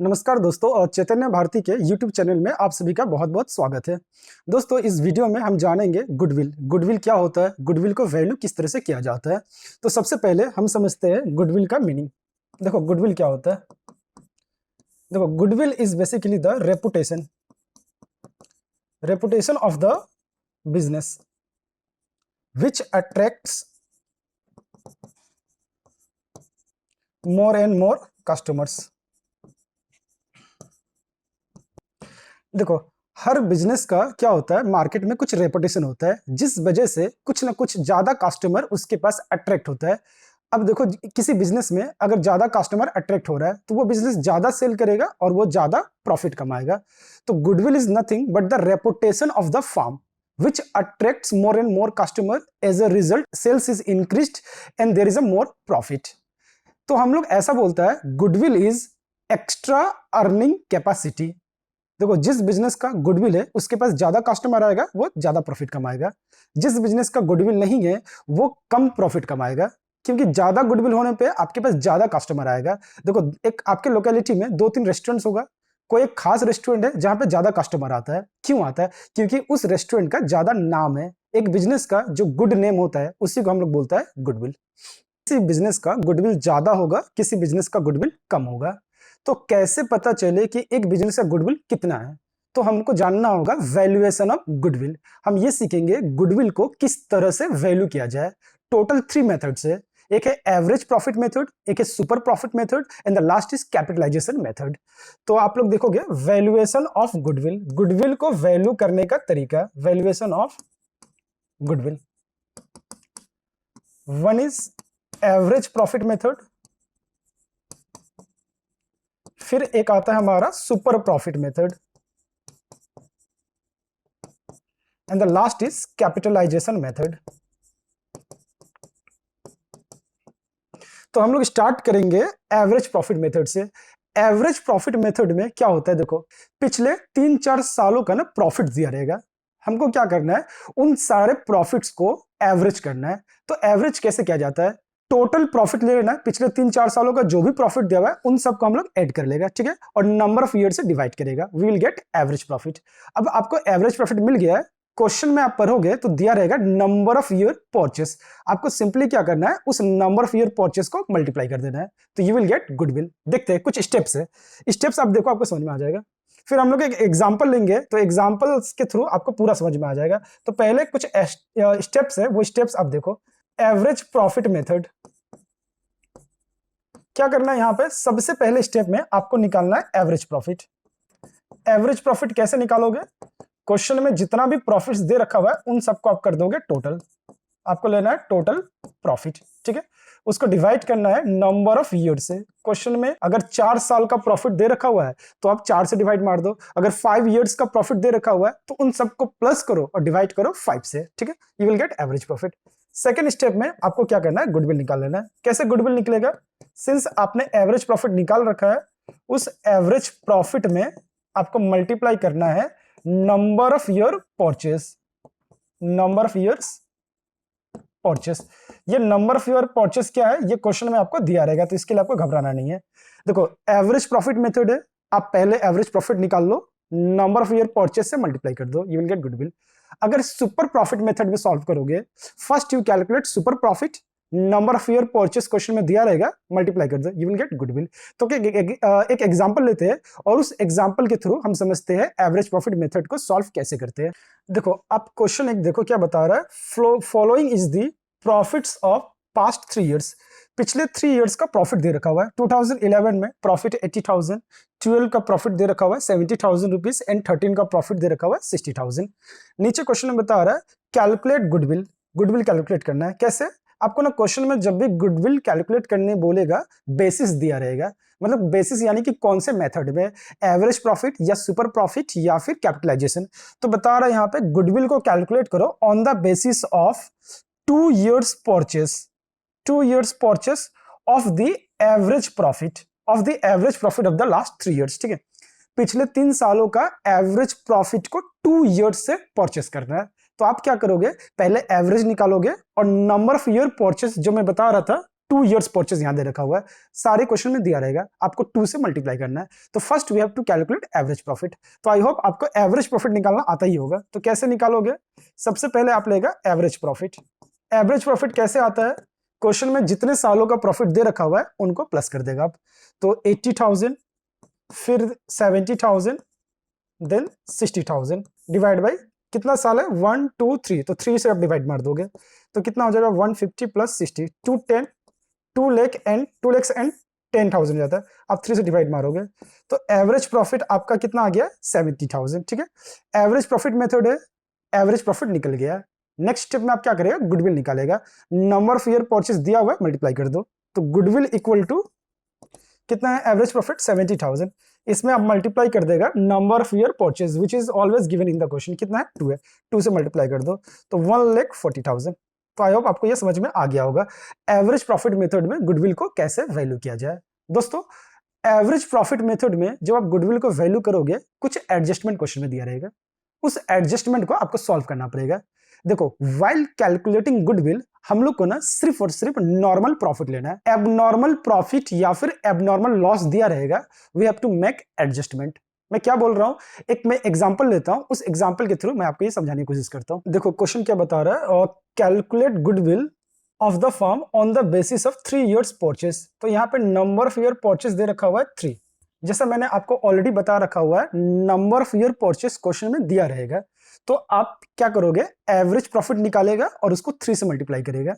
नमस्कार दोस्तों और चैतन्य भारती के YouTube चैनल में आप सभी का बहुत बहुत स्वागत है। दोस्तों इस वीडियो में हम जानेंगे गुडविल। गुडविल क्या होता है, गुडविल को वैल्यू किस तरह से किया जाता है। तो सबसे पहले हम समझते हैं गुडविल का मीनिंग। देखो गुडविल क्या होता है। देखो goodwill is basically the reputation of the business which attracts more and more customers. देखो हर बिजनेस का क्या होता है, मार्केट में कुछ रेपुटेशन होता है जिस वजह से कुछ ना कुछ ज्यादा कस्टमर उसके पास अट्रैक्ट होता है। अब देखो किसी बिजनेस में अगर ज्यादा कस्टमर अट्रैक्ट हो रहा है तो वो बिजनेस ज्यादा सेल करेगा और वो ज्यादा प्रॉफिट कमाएगा। तो goodwill is nothing but the reputation of the firm which attracts more and more customer. As a result sales is increased and there is a more profit. तो हम लोग ऐसा बोलता है goodwill is extra earning capacity. देखो जिस business का goodwill है उसके पास ज्यादा कस्टमर आएगा, वो ज्यादा प्रॉफिट कमाएगा। जिस बिजनेस का गुडविल नहीं है वो कम प्रॉफिट कमाएगा, क्योंकि ज्यादा गुडविल होने पे आपके पास ज्यादा कस्टमर आएगा। देखो एक आपके लोकेलिटी में 2-3 रेस्टोरेंट्स होगा, कोई एक खास रेस्टोरेंट है जहां पे ज्यादा कस्टमर आता है। क्यों आता है? क्योंकि उस रेस्टोरेंट का ज्यादा नाम है। एक बिजनेस का जो गुड नेम होता है उसी को हम लोग बोलता है गुडविल। किसी बिजनेस का गुडविल ज्यादा होगा, किसी बिजनेस का गुडविल कम होगा। तो कैसे पता चले कि एक बिजनेस का गुडविल कितना है? तो हमको जानना होगा वैल्यूएशन ऑफ गुडविल। हम ये सीखेंगे गुडविल को किस तरह से वैल्यू किया जाए। टोटल 3 मेथड्स है। एक है एवरेज प्रॉफिट मेथड, एक है super profit method and the last is capitalisation method. तो आप लोग देखोगे वैल्यूएशन ऑफ गुडविल, गुडविल को वैल्यू करने का तरीका। Valuation of goodwill, one is average profit method, फिर एक आता है हमारा super profit method and the last is capitalisation method. तो हम लोग स्टार्ट करेंगे एवरेज प्रॉफिट मेथड से। एवरेज प्रॉफिट मेथड में क्या होता है, देखो पिछले 3-4 सालों का ना प्रॉफिट दिया रहेगा। हमको क्या करना है, उन सारे प्रॉफिट्स को एवरेज करना है। तो एवरेज कैसे किया जाता है, टोटल प्रॉफिट ले लेना है, पिछले 3-4 सालों का जो भी प्रॉफिट दिया हुआ है उन सबको हम लोग ऐड कर लेगा, ठीक है, और नंबर ऑफ ईयर से डिवाइड करेगा, we will get average profit. अब आपको एवरेज प्रॉफिट मिल गया है, क्वेश्चन में आप पढ़ोगे तो दिया रहेगा नंबर ऑफ ईयर परचेस। आपको सिंपली क्या करना है, उस नंबर ऑफ ईयर परचेस को मल्टीप्लाई कर देना है, तो यू विल गेट गुडविल। देखते हैं कुछ स्टेप्स है, स्टेप्स आप देखो आपको समझ में आ जाएगा। फिर हम लोग एक एग्जांपल लेंगे तो एग्जांपल्स के थ्रू आपको पूरा समझ में आ जाएगा। तो पहले कुछ स्टेप्स है, वो स्टेप्स आप देखो। एवरेज प्रॉफिट मेथड, क्या करना है, यहां पे सबसे पहले स्टेप में आपको निकालना है एवरेज प्रॉफिट। एवरेज प्रॉफिट कैसे निकालोगे, क्वेश्चन में जितना भी प्रॉफिट्स दे रखा हुआ है उन सबको आप कर दोगे टोटल। आपको लेना है टोटल प्रॉफिट, ठीक है, उसको डिवाइड करना है नंबर ऑफ ईयर से। क्वेश्चन में अगर 4 साल का प्रॉफिट दे रखा हुआ है तो आप 4 से डिवाइड मार दो। अगर 5 इयर्स का प्रॉफिट दे रखा हुआ है तो उन सबको प्लस करो और डिवाइड करो 5 से, ठीक है, you will get average profit. Second step में आपको क्या करना है, गुडविल निकाल लेना है। कैसे गुडविल निकलेगा, सिंस आपने एवरेज प्रॉफिट निकाल रखा है, उस एवरेज प्रॉफिट में आपको मल्टीप्लाई करना है number of year purchase. Number of years purchase, ये नंबर ऑफ ईयर परचेस क्या है, ये क्वेश्चन में आपको दिया रहेगा, तो इसके लिए आपको घबराना नहीं है। देखो एवरेज प्रॉफिट मेथड है, आप पहले एवरेज प्रॉफिट निकाल लो, नंबर ऑफ ईयर परचेस से मल्टीप्लाई कर दो, यू विल गेट गुडविल। अगर सुपर प्रॉफिट मेथड में सॉल्व करोगे, first you calculate super profit, number of year purchase question में दिया रहेगा, मल्टीप्लाई कर दो, यू विल गेट गुडविल। तो एक एग्जांपल लेते हैं और उस एग्जांपल के थ्रू हम समझते हैं एवरेज प्रॉफिट मेथड को सॉल्व कैसे करते हैं। देखो आप क्वेश्चन एक देखो क्या बता रहा है, following is the profits of past 3 years. पिछले 3 इयर्स का प्रॉफिट दे रखा हुआ है। 2011 में प्रॉफिट 80,000, 12 का प्रॉफिट दे रखा हुआ है 70,000 रुपीज एंड 13 का प्रॉफिट दे रखा हुआ है 60,000। नीचे क्वेश्चन में बता रहा है कैलकुलेट गुडविल। गुडविल कैलकुलेट करना है, कैसे, आपको ना क्वेश्चन में जब भी गुडविल कैलकुलेट करने बोलेगा बेसिस दिया रहेगा, मतलब बेसिस यानी कि कौन से मेथड में, एवरेज प्रॉफिट या सुपर प्रॉफिट या फिर कैपिटलाइजेशन। तो बता रहा है यहाँ पे गुडविल को कैलकुलेट करो on the basis of 2 years purchase, 2 years purchase of the average profit of the last 3 years, ठीक है, पिछले 3 सालों का एवरेज प्रॉफिट को 2 years से परचेस करना है। तो आप क्या करोगे, पहले एवरेज निकालोगे और नंबर ऑफ ईयर परचेस जो मैं बता रहा था 2 इयर्स परचेज यहां दे रखा हुआ है, सारे क्वेश्चन में दिया रहेगा, आपको 2 से मल्टीप्लाई करना है। तो first we have to calculate average profit. तो आई होप आपको एवरेज प्रॉफिट निकालना आता ही होगा। तो कैसे निकालोगे? सबसे पहले आप लेगा एवरेज प्रॉफिट। एवरेज प्रॉफिट कैसे आता है? क्वेश्चन में जितने सालों का प्रॉफिट दे रखा हुआ है उनको प्लस कर देगा आप। तो 80,000, फिर 70,000, देन 60,000 डिवाइड बाई कितना साल है? 1 2 3, तो 3 से आप डिवाइड मार दोगे तो कितना हो जाएगा? 150 प्लस 60, 210, 2 lakhs एंड 10,000 हो जाता है। आप 3 से डिवाइड मारोगे तो एवरेज प्रॉफिट आपका कितना आ गया? 70,000। ठीक है, एवरेज प्रॉफिट मेथड है, एवरेज प्रॉफिट निकल गया। नेक्स्ट स्टेप में आप क्या करेगा? गुडविल निकालेगा। नंबर ऑफ ईयर परचेज दिया हुआ है, मल्टीप्लाई कर दो, तो गुडविल इक्वल टू कितना है? Average profit 70,000। इसमें आप मल्टीप्लाई कर देगा number of year purchase which is always given in the question, कितना है? 2 है, 2 से मल्टीप्लाई कर दो तो 1,40,000। तो आई होप आपको यह समझ में आ गया होगा एवरेज प्रॉफिट मेथड में गुडविल को कैसे वैल्यू किया जाए। दोस्तों, एवरेज प्रॉफिट मेथड में जब आप गुडविल को वैल्यू करोगे, कुछ एडजस्टमेंट क्वेश्चन में दिया रहेगा, उस एडजस्टमेंट को आपको सॉल्व करना पड़ेगा। देखो, व्हाइल कैलकुलेटिंग गुडविल हम लोग को ना सिर्फ और सिर्फ नॉर्मल प्रॉफिट लेना है। एबनॉर्मल प्रॉफिट या फिर एबनॉर्मल लॉस दिया रहेगा, we have to make adjustment. मैं क्या बोल रहा हूं, एक मैं एग्जांपल लेता हूं, उस एग्जांपल के थ्रू मैं आपको ये समझाने की कोशिश करता हूं। देखो क्वेश्चन क्या बता रहा है, और calculate goodwill of the firm on the basis of 3 years purchase. तो यहाँ पे नंबर ऑफ ईयर परचेस दे रखा हुआ है 3। जैसा मैंने आपको ऑलरेडी बता रखा हुआ है, number of year purchase question में दिया रहेगा, तो आप क्या करोगे? एवरेज प्रॉफिट निकालेगा और उसको 3 से मल्टीप्लाई करेगा।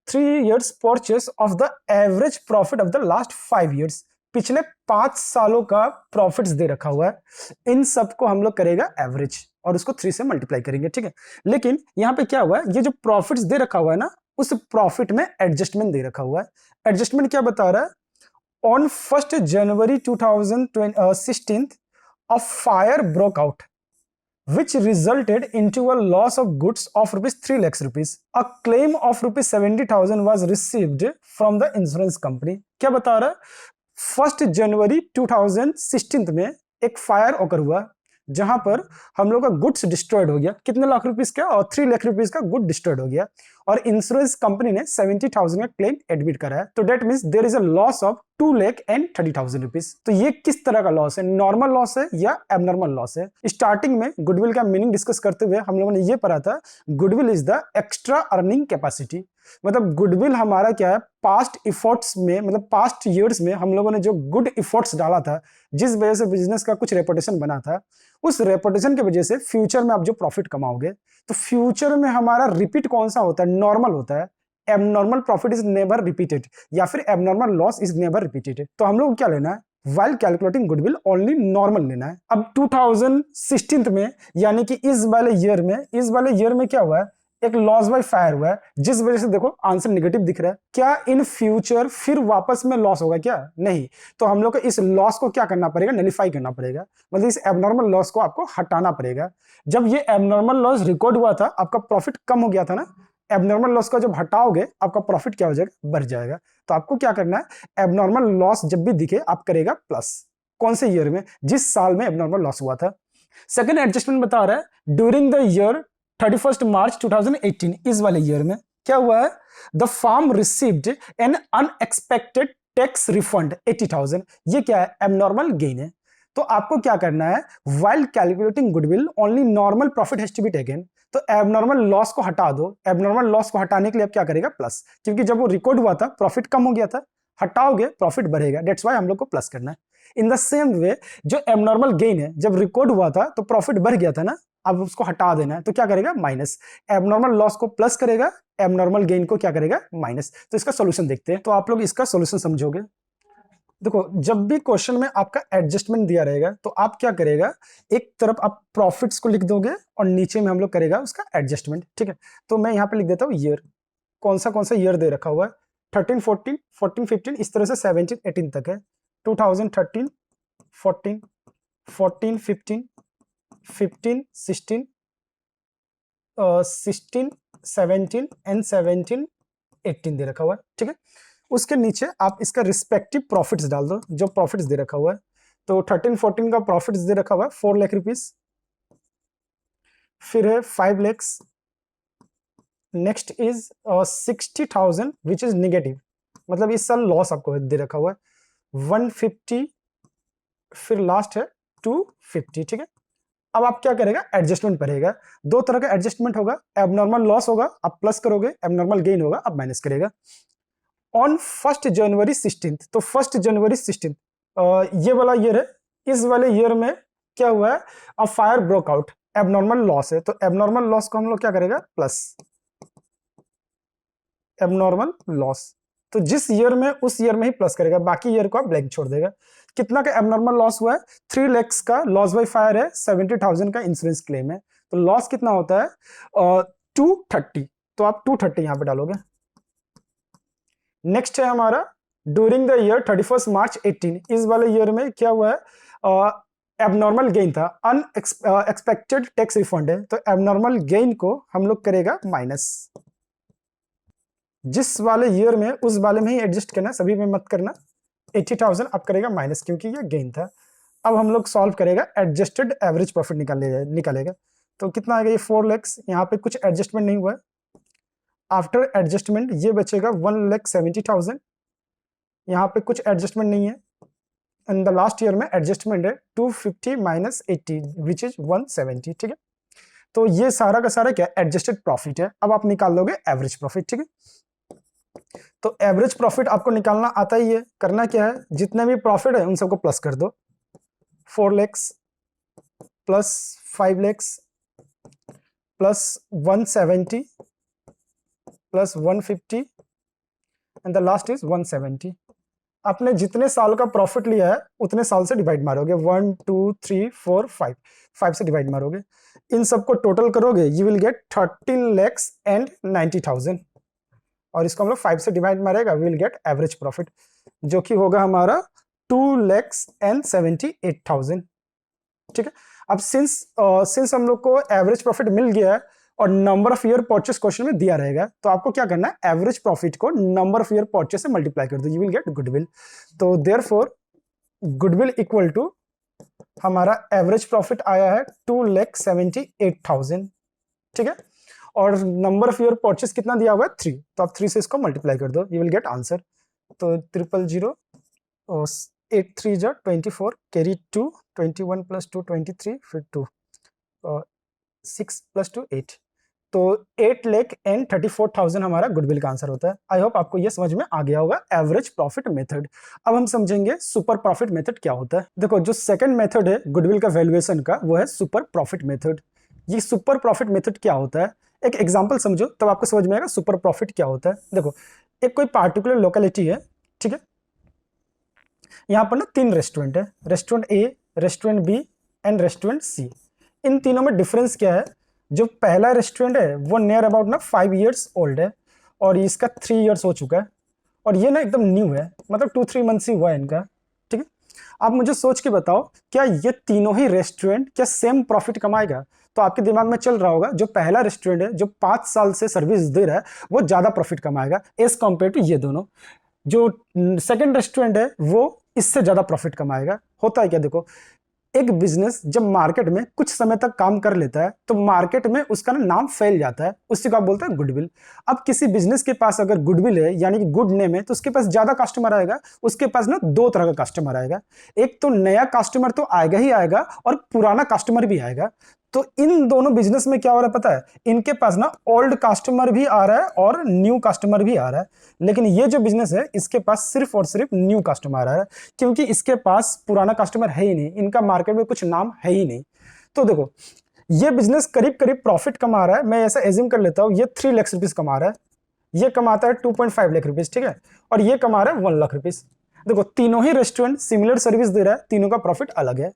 3 years purchase of the average profit of the last 5 years, पिछले 5 सालों का प्रॉफिट्स दे रखा हुआ है, इन सबको हम लोग करेगा एवरेज और उसको 3 से मल्टीप्लाई करेंगे। ठीक है, लेकिन यहां पे क्या हुआ है, ये जो प्रॉफिट्स दे रखा हुआ है ना, उस प्रॉफिट में एडजस्टमेंट दे रखा हुआ है। एडजस्टमेंट क्या बता रहा है? On 1 January 2016 a fire broke out which resulted into a loss of goods of rupees 3 lakhs rupees. A claim of rupees 70,000 was received from the insurance company. क्या बता रहा है? 1 जनवरी 2016 में एक फायर ओकर हुआ जहां पर हम लोग का गुड्स डिस्ट्रॉयड हो गया। कितने लाख रुपीस का? और 3 लाख रुपीस का गुड डिस्ट्रॉयड हो गया और इंश्योरेंस कंपनी ने 70,000 का क्लेम एडमिट करा है। तो that means there is a loss of 2,30,000 rupees. तो ये किस तरह का लॉस है? नॉर्मल लॉस है या एबनॉर्मल लॉस है? स्टार्टिंग में गुडविल का मीनिंग डिस्कस करते हुए हम लोगों ने ये पढ़ा था, goodwill is the extra earning capacity. मतलब गुडविल हमारा क्या है? पास्ट इफोर्ट्स में, मतलब पास्ट ईयर्स में हम लोगों ने जो गुड इफोर्ट्स डाला था, जिस वजह से बिजनेस का कुछ रेपुटेशन बना था, उस रेपुटेशन की वजह से फ्यूचर में आप जो प्रॉफिट कमाओगे, तो फ्यूचर में हमारा रिपीट कौन सा होता है? नॉर्मल होता है। Abnormal profit is never repeated या फिर abnormal loss is never repeated. तो हम लोग क्या लेना है? while calculating goodwill only normal लेना है। अब 2016 में, यानी कि इस वाले ईयर में क्या हुआ है? एक लॉस बाय फायर हुआ है, जिस वजह से देखो आंसर नेगेटिव दिख रहा है। क्या इन फ्यूचर फिर वापस में लॉस होगा क्या? नहीं। तो हम लोग को इस लॉस को क्या करना पड़ेगा? नलिफाई करना पड़ेगा, मतलब इस एबनॉर्मल लॉस को आपको हटाना पड़ेगा। जब ये एबनॉर्मल लॉस रिकॉर्ड हुआ था, आपका प्रॉफिट कम हो गया था ना, एबनॉर्मल लॉस का जब हटाओगे आपका प्रॉफिट क्या हो जाएगा? बढ़ जाएगा। तो आपको क्या करना है? एबनॉर्मल लॉस जब भी दिखे आप करेगा प्लस। कौन से ईयर में? जिस साल में एबनॉर्मल लॉस हुआ था। सेकंड एडजस्टमेंट बता रहा है ड्यूरिंग द ईयर 31 मार्च 2018, इस वाले ईयर में क्या हुआ है? The firm received an unexpected tax refund 80,000। ये क्या है? एबनॉर्मल गेन है। तो आपको क्या करना है? While calculating goodwill only normal profit has to be taken. तो एबनॉर्मल लॉस को हटा दो। एबनॉर्मल लॉस को हटाने के लिए आप क्या करेगा? प्लस, क्योंकि जब वो रिकॉर्ड हुआ था प्रॉफिट कम हो गया था, हटाओगे प्रॉफिट बढ़ेगा, दैट्स व्हाई हम लोग को प्लस करना है। इन द सेम वे जो एबनॉर्मल गेन है, जब रिकॉर्ड हुआ था तो प्रॉफिट बढ़ गया था ना, अब उसको हटा देना है, तो क्या करेगा? माइनस। एबनॉर्मल लॉस को प्लस करेगा, एबनॉर्मल गेन को क्या करेगा? माइनस। तो इसका सॉल्यूशन देखते हैं। तो आप लोग इसका सॉल्यूशन समझोगे। देखो, जब भी क्वेश्चन में आपका एडजस्टमेंट दिया रहेगा तो आप क्या करेगा? एक तरफ आप प्रॉफिट्स को लिख दोगे और नीचे में हम लोग करेगा उसका एडजस्टमेंट। ठीक है, तो मैं यहाँ पे लिख देता हूँ ईयर। कौन सा ईयर दे रखा हुआ है? 13 14 14 15, इस तरह से 17 18 तक है। 2013 14 14 15 15 16 16 17 एंड 17 18 दे रखा हुआ है। ठीक है, उसके नीचे आप इसका रिस्पेक्टिव प्रॉफिट्स डाल दो, जो प्रॉफिट्स दे रखा हुआ है। तो 13 14 का प्रॉफिट्स दे रखा हुआ है 4 लाख रुपीस, फिर है 5 lakhs, next is 60,000 which is negative, मतलब इस साल लॉस आपको दे रखा हुआ है 150, फिर लास्ट है 250, ठीक है। अब आप क्या करेगा, एडजस्टमेंट करेगा। दो तरह का एडजस्टमेंट होगा, एबनॉर्मल लॉस होगा आप प्लस करोगे, एबनॉर्मल गेन होगा आप माइनस करेगा। ऑन 1 जनवरी 16, तो 1 जनवरी 16 ये वाला ईयर है, इस वाले ईयर में क्या हुआ है, अब fire broke out, abnormal loss है, तो एबनॉर्मल लॉस को हम लोग क्या करेगा, प्लस एबनॉर्मल लॉस, तो जिस ईयर में उस ईयर में ही प्लस करेगा, बाकी ईयर को आप ब्लैंक छोड़ देगा। कितना का एबनॉर्मल लॉस हुआ है, 3 लाख का लॉस बाय फायर है, 70,000 का इंश्योरेंस क्लेम है, तो लॉस कितना होता है 230, तो आप 230 यहां पे डालोगे। नेक्स्ट है हमारा ड्यूरिंग द ईयर 31 मार्च 18, इस वाले ईयर में क्या हुआ है, एबनॉर्मल गेन था, अनएक्सपेक्टेड टैक्स रिफंड है, तो एबनॉर्मल गेन को हम लोग करेगा माइनस, जिस वाले ईयर में उस वाले में ही एडजस्ट करना, सभी में मत करना। 80,000 आप करेगा माइनस, क्योंकि ये गेन था। अब हम लोग सॉल्व करेगा, एडजस्टेड एवरेज प्रॉफिट निकालेगा, तो कितना आएगा, ये 4 लाख, यहाँ पे कुछ एडजस्टमेंट नहीं हुआ है, आफ्टर एडजस्टमेंट ये बचेगा 1,70,000, यहाँ पे कुछ एडजस्टमेंट नहीं है, एंड द लास्ट ईयर में एडजस्टमेंट है 250 माइनस 80 विच इज 170, ठीक है। तो ये सारा का सारा क्या एडजस्टेड प्रॉफिट है। अब आप निकाल लोगे एवरेज प्रॉफिट, ठीक है। तो एवरेज प्रॉफिट आपको निकालना आता ही है, करना क्या है, जितने भी प्रॉफिट है उन सबको प्लस कर दो, 4 lakh plus 5 lakh plus 170 plus 150 and the last is 170। आपने जितने साल का प्रॉफिट लिया है उतने साल से डिवाइड मारोगे, 1 2 3 4 5, 5 से डिवाइड मारोगे, इन सबको टोटल करोगे, यू विल गेट 13,90,000, और इसको हम लोग 5 से डिवाइड मारेगा, we will get average profit, जो कि होगा हमारा 2,78,000, ठीक है। अब सिंस हम लोग को एवरेज प्रॉफिट मिल गया है और number of year purchase question में दिया रहेगा, तो आपको क्या करना है, एवरेज प्रॉफिट को नंबर ऑफ ईयर परचेस से मल्टीप्लाई कर दो, यू विल गेट गुडविल। तो देयरफॉर गुडविल इक्वल टू हमारा एवरेज प्रॉफिट आया है 2,78,000, ठीक है, और नंबर ऑफ ईयर परचेस कितना दिया हुआ है 3, तो आप 3 से इसको मल्टीप्लाई कर दो, यू विल गेट आंसर। तो 000 8 3 जा 24, कैरी 2, 21 प्लस 2 23, फिर 2 6 प्लस 2 8, तो 8,34,000 हमारा गुडविल का आंसर होता है। आई होप आपको ये समझ में आ गया होगा एवरेज प्रॉफिट मेथड। अब हम समझेंगे सुपर प्रॉफिट मेथड क्या होता है। देखो, जो सेकंड मेथड है गुडविल का वैल्यूएशन का, वो है सुपर प्रॉफिट मेथड। ये सुपर प्रॉफिट मेथड क्या होता है, एक एग्जांपल समझो तब आपको समझ में आएगा सुपर प्रॉफिट क्या होता है। देखो, एक कोई पार्टिकुलर लोकेलिटी है, ठीक है, यहाँ पर ना 3 रेस्टोरेंट है, restaurant A, restaurant B and restaurant C. इन तीनों में डिफरेंस क्या है, जो पहला रेस्टोरेंट है वो नियर अबाउट ना 5 इयर्स ओल्ड है, और इसका 3 इयर्स हो चुका है, और ये ना एकदम न्यू है, मतलब 2-3 मंथ्स ही हुआ है इनका, ठीक है। आप मुझे सोच के बताओ, क्या ये तीनों ही रेस्टोरेंट क्या सेम प्रॉफिट कमाएगा? तो आपके दिमाग में चल रहा होगा जो पहला रेस्टोरेंट है, जो 5 साल से सर्विस दे रहा है, वो ज्यादा प्रॉफिट कमाएगा एज कंपेयर टू ये दोनों। जो सेकंड रेस्टोरेंट है वो इससे ज्यादा प्रॉफिट कमाएगा। होता है क्या, देखो, एक बिजनेस जब मार्केट में कुछ समय तक काम कर लेता है तो मार्केट में उसका नाम फैल जाता है, उसी को आप बोलते हैं गुडविल। अब किसी बिजनेस के पास अगर गुडविल है यानी कि गुड नेम है, तो उसके पास ज्यादा कस्टमर आएगा। उसके पास ना 2 तरह का कस्टमर आएगा, एक तो नया कस्टमर तो आएगा ही आएगा, और पुराना कस्टमर भी आएगा। तो इन दोनों बिजनेस में क्या हो रहा है पता है, इनके पास ना ओल्ड कस्टमर भी आ रहा है और न्यू कस्टमर भी आ रहा है, लेकिन ये जो बिजनेस है इसके पास सिर्फ और सिर्फ न्यू कस्टमर आ रहा है, क्योंकि इसके पास पुराना कस्टमर है ही नहीं, इनका मार्केट में कुछ नाम है ही नहीं। तो देखो, ये बिजनेस करीब करीब प्रॉफिट कमा रहा है, मैं ऐसा एज्यूम कर लेता हूं, ये 3 लाख रुपीज कमा रहा है, ये कमाता है 2.5 लाख रुपीज, ठीक है, और ये कमा रहा है 1 लाख रुपीज। देखो, तीनों ही रेस्टोरेंट सिमिलर सर्विस दे रहा है, तीनों का प्रॉफिट अलग है।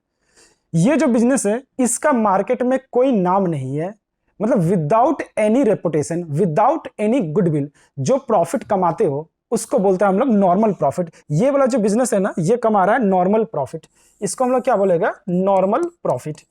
ये जो बिजनेस है इसका मार्केट में कोई नाम नहीं है, मतलब without any reputation, without any goodwill जो प्रॉफिट कमाते हो उसको बोलते हैं हम लोग नॉर्मल प्रॉफिट। ये वाला जो बिजनेस है ना, ये कमा रहा है नॉर्मल प्रॉफिट, इसको हम लोग क्या बोलेगा, नॉर्मल प्रॉफिट।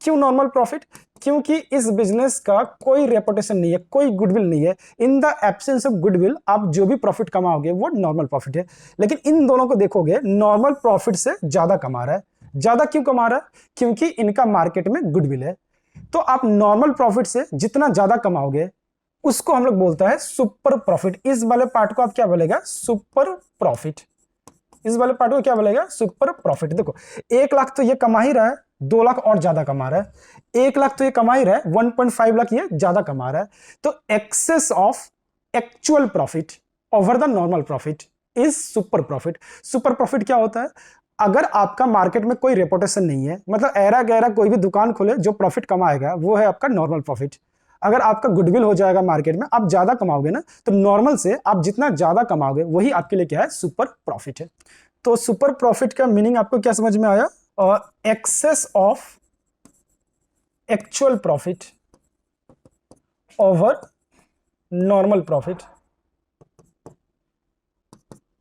क्यों नॉर्मल प्रॉफिट? क्योंकि इस बिजनेस का कोई रेपुटेशन नहीं है, कोई गुडविल नहीं है। In the absence of goodwill आप जो भी प्रॉफिट कमाओगे वो नॉर्मल प्रॉफिट है। लेकिन इन दोनों को देखोगे, नॉर्मल प्रॉफिट से ज्यादा कमा रहा है। ज्यादा क्यों कमा रहा है? क्योंकि इनका मार्केट में गुडविल है। तो आप नॉर्मल प्रॉफिट से जितना ज्यादा कमाओगे उसको हम लोग बोलता है सुपर प्रॉफिट। इस वाले पार्ट को आप क्या बोलेगा? Super profit. इस वाले पार्ट को क्या बोलेगा? Super profit. देखो 1 लाख तो ये कमा ही रहा है, 2 लाख और ज्यादा कमा रहा है, 1 लाख तो ये कमा ही रहा है, 1.5 लाख ये ज्यादा कमा रहा है। तो excess of actual profit over the normal profit is super profit. Super profit क्या होता है? अगर आपका मार्केट में कोई रेपुटेशन नहीं है, मतलब ऐरा गैरा कोई भी दुकान खोले जो प्रॉफिट कमाएगा वो है आपका नॉर्मल प्रॉफिट। अगर आपका गुडविल हो जाएगा मार्केट में, आप ज्यादा कमाओगे ना, तो नॉर्मल से आप जितना ज्यादा कमाओगे वही आपके लिए क्या है? सुपर प्रॉफिट है। तो सुपर प्रॉफिट का मीनिंग आपको क्या समझ में आया? Excess of actual profit over normal profit.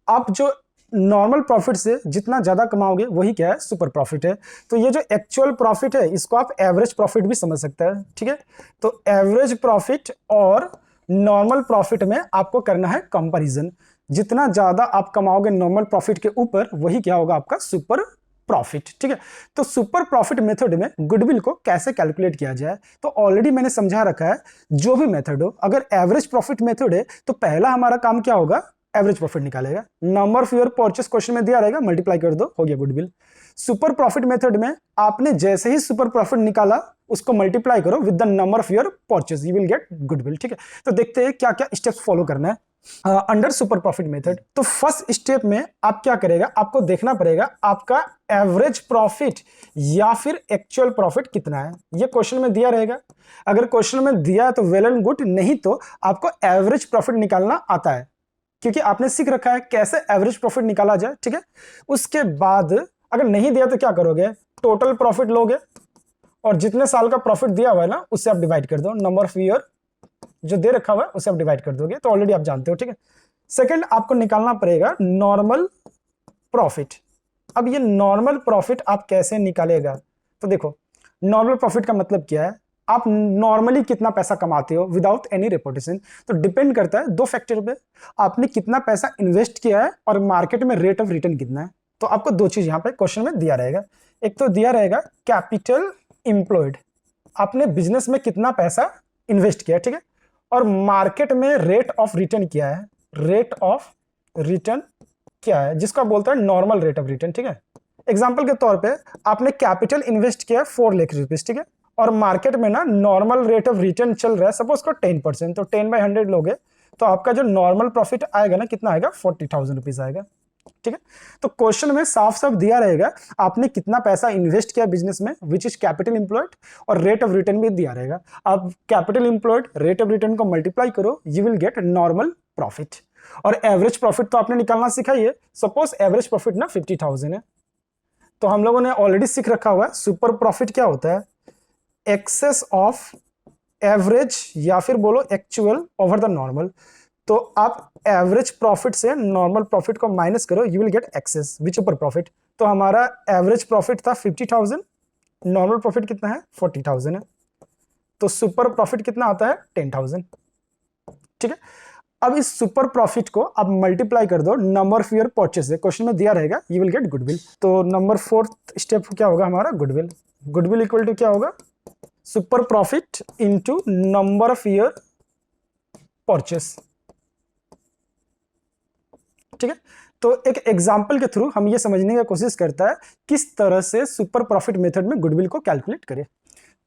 आप जो नॉर्मल प्रॉफिट से जितना ज्यादा कमाओगे वही क्या है? सुपर प्रॉफिट है। तो ये जो एक्चुअल प्रॉफिट है इसको आप एवरेज प्रॉफिट भी समझ सकते हैं, ठीक है। तो एवरेज प्रॉफिट और नॉर्मल प्रॉफिट में आपको करना है कंपैरिजन। जितना ज्यादा आप कमाओगे नॉर्मल प्रॉफिट के ऊपर वही क्या होगा? आपका सुपर प्रॉफिट, ठीक है। तो सुपर प्रॉफिट मेथड में गुडविल को कैसे कैलकुलेट किया जाए तो ऑलरेडी मैंने समझा रखा है। जो भी मेथड हो, अगर एवरेज प्रॉफिट मेथड है तो पहला हमारा काम क्या होगा? एवरेज प्रॉफिट निकालेगा। Number of your purchase question में दिया रहेगा, मल्टीप्लाई कर दो, हो गया गुडविल। सुपर प्रॉफिट मेथड में आपने जैसे ही सुपर प्रॉफिट निकाला उसको मल्टीप्लाई करो with the number of your purchase, you will get goodwill, ठीक है। तो देखते हैं क्या क्या स्टेप्स फॉलो करना है अंडर सुपर प्रॉफिट मेथड। तो फर्स्ट स्टेप में आप क्या करेगा? आपको देखना पड़ेगा आपका एवरेज प्रॉफिट या फिर एक्चुअल प्रॉफिट कितना है। ये क्वेश्चन में दिया रहेगा। अगर क्वेश्चन में दिया तो वेल एंड गुड, नहीं तो आपको एवरेज प्रॉफिट निकालना आता है क्योंकि आपने सीख रखा है कैसे एवरेज प्रॉफिट निकाला जाए, ठीक है। उसके बाद अगर नहीं दिया तो क्या करोगे? टोटल प्रॉफिट लोगे और जितने साल का प्रॉफिट दिया हुआ है ना उससे आप डिवाइड कर दो। नंबर ऑफ ईयर जो दे रखा हुआ है उसे आप डिवाइड कर दोगे, तो ऑलरेडी आप जानते हो, ठीक है। सेकंड आपको निकालना पड़ेगा नॉर्मल प्रॉफिट। अब ये नॉर्मल प्रॉफिट आप कैसे निकालेगा? तो देखो नॉर्मल प्रॉफिट का मतलब क्या है? आप नॉर्मली कितना पैसा कमाते हो विदाउट एनी रेपुटेशन। तो डिपेंड करता है दो फैक्टर पे, आपने कितना पैसा इन्वेस्ट किया है और मार्केट में रेट ऑफ रिटर्न कितना है। तो आपको दो चीज यहां पे क्वेश्चन में दिया रहेगा। एक तो दिया रहेगा कैपिटल इंप्लॉयड, आपने बिजनेस में कितना पैसा इन्वेस्ट किया, ठीक है, और मार्केट में रेट ऑफ रिटर्न क्या है। रेट ऑफ रिटर्न क्या है जिसको बोलता है नॉर्मल रेट ऑफ रिटर्न, ठीक है। एग्जांपल के तौर पे आपने कैपिटल इन्वेस्ट किया 4 लाख रुपीस, ठीक है, और मार्केट में ना नॉर्मल रेट ऑफ रिटर्न चल रहा है सपोज को 10%, तो 10/100 लोगे तो आपका जो नॉर्मल प्रॉफिट आएगा ना कितना आएगा? 40,000 रुपीज आएगा, ठीक है। तो क्वेश्चन में साफ साफ दिया रहेगा आपने कितना पैसा इन्वेस्ट किया बिजनेस में, विच इज कैपिटल इंप्लॉयड, और रेट ऑफ रिटर्न भी दिया रहेगा। आप capital employed rate of return को मल्टीप्लाई करो, you will get normal profit. और एवरेज प्रॉफिट तो आपने निकालना सीखा ही है। सपोज एवरेज प्रॉफिट ना 50,000 है, तो हम लोगों ने ऑलरेडी सीख रखा हुआ है सुपर प्रॉफिट क्या होता है? एक्सेस ऑफ एवरेज या फिर बोलो एक्चुअल ओवर द नॉर्मल। तो आप एवरेज प्रॉफिट से नॉर्मल प्रॉफिट को माइनस करो, you will get excess which super profit. तो हमारा एवरेज प्रॉफिट था 50,000, नॉर्मल प्रॉफिट कितना है? 40,000 है, तो सुपर प्रॉफिट कितना आता है? 10,000, ठीक है। अब इस सुपर प्रॉफिट को आप मल्टीप्लाई कर दो नंबर ऑफ ईयर परचेस से, क्वेश्चन में दिया रहेगा, यू विल गेट गुडविल। तो नंबर 4th स्टेप क्या होगा हमारा? गुडविल। गुडविल इक्वल टू क्या होगा? Super profit into number of year purchase, ठीक है। तो एक एग्जांपल के थ्रू हम ये समझने की कोशिश करता है किस तरह से सुपर प्रॉफिट मेथड में गुडविल को कैलकुलेट करें,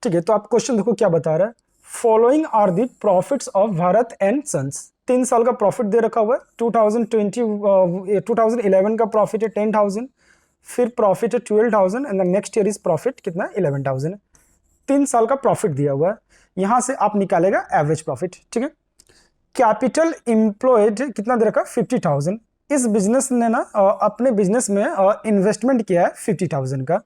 ठीक है। तो आप क्वेश्चन देखो क्या बता रहा है। Following are the profits of Bharat and Sons. 3 साल का प्रॉफिट दे रखा हुआ है। 2011 का प्रॉफिट है 10,000, फिर प्रॉफिट है 12,000 and the next year is profit कितना है? 11,000 है। 3 साल का प्रॉफिट दिया हुआ है, यहां से आप निकालेगा एवरेज प्रॉफिट, ठीक है। कैपिटल इंप्लॉयड कितना दे रखा? 50,000। इस बिजनेस ने ना अपने बिजनेस में इन्वेस्टमेंट किया है 50,000 का,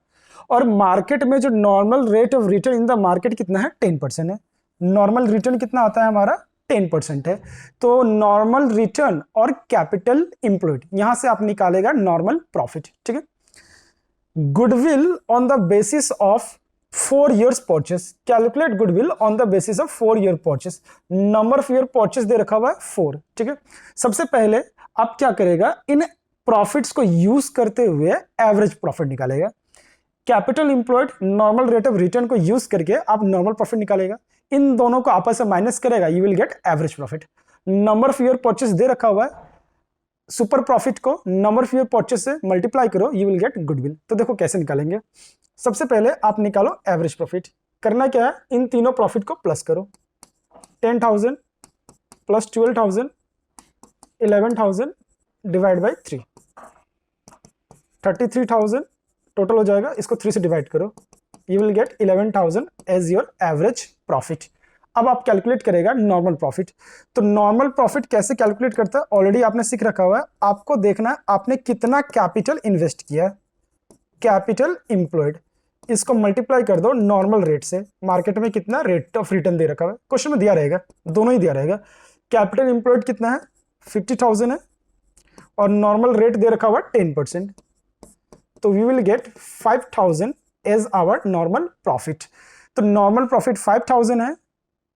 और मार्केट में जो normal rate of return in the market कितना है? 10% है। नॉर्मल रिटर्न कितना आता है हमारा? 10% है। तो नॉर्मल रिटर्न और कैपिटल इंप्लॉयड, यहां से आप निकालेगा नॉर्मल प्रॉफिट, ठीक है। Goodwill on the basis of 4 years purchase. Calculate goodwill on the basis of 4 year purchase. Number of year purchase दे रखा हुआ है 4, ठीक है। सबसे पहले आप क्या करेगा? इन प्रॉफिट्स को यूज करते हुए एवरेज प्रॉफिट निकालेगा। Capital employed normal rate of return को यूज करके आप नॉर्मल प्रॉफिट निकालेगा, इन दोनों को आपस में माइनस करेगा, you will get average profit. Number of year purchase दे रखा हुआ है, सुपर प्रॉफिट को नंबर ऑफ ईयर परचेस से मल्टीप्लाई करो, यू विल गेट गुडविल। तो देखो कैसे निकालेंगे। सबसे पहले आप निकालो एवरेज प्रॉफिट। करना क्या है, इन तीनों प्रॉफिट को प्लस करो, 10,000 प्लस 12,000 11,000 डिवाइड बाई 3, 33,000 टोटल हो जाएगा। इसको 3 से डिवाइड करो, you will get 11,000 as your average profit. अब आप कैलकुलेट करेगा नॉर्मल प्रॉफिट। तो नॉर्मल प्रॉफिट कैसे कैलकुलेट करता है ऑलरेडी आपने सीख रखा हुआ है। आपको देखना है आपने कितना कैपिटल इन्वेस्ट किया है, कैपिटल इंप्लॉयड, इसको मल्टीप्लाई कर दो नॉर्मल रेट से। मार्केट में कितना रेट ऑफ रिटर्न दे रखा है, क्वेश्चन में दिया रहेगा, दोनों ही दिया रहेगा। कैपिटल इंप्लॉयड कितना है, 50,000 है, और नॉर्मल रेट दे रखा हुआ 10%, तो we will get 5,000 as our normal profit. तो नॉर्मल प्रॉफिट 5,000 है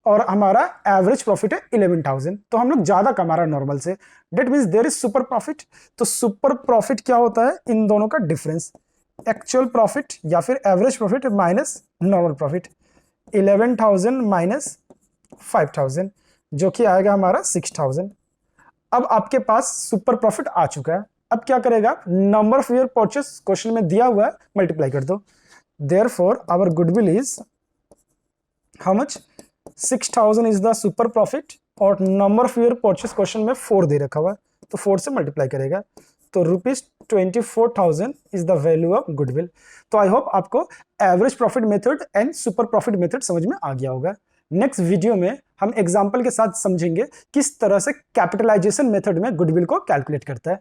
और हमारा एवरेज प्रॉफिट है 11,000, तो हम लोग ज्यादा कमा रहा है नॉर्मल से। That means there is super profit. तो सुपर प्रॉफिट क्या होता है, इन दोनों का डिफरेंस, एक्चुअल प्रॉफिट या फिर average profit minus normal profit. 11,000 minus 5,000 जो कि आएगा हमारा 6,000। अब आपके पास सुपर प्रॉफिट आ चुका है। अब क्या करेगा, number of year purchase question में दिया हुआ है, मल्टीप्लाई कर दो। Therefore our goodwill is how much, 6,000 is the super profit, और number of year purchase question में 4 दे रखा हुआ है, तो 4 से मल्टीप्लाई करेगा, तो ₹24,000 is the value of goodwill. तो आई होप आपको average profit method and super profit method समझ में आ गया होगा। नेक्स्ट वीडियो में हम एग्जांपल के साथ समझेंगे किस तरह से कैपिटलाइजेशन मेथड में गुडविल को कैलकुलेट करता है।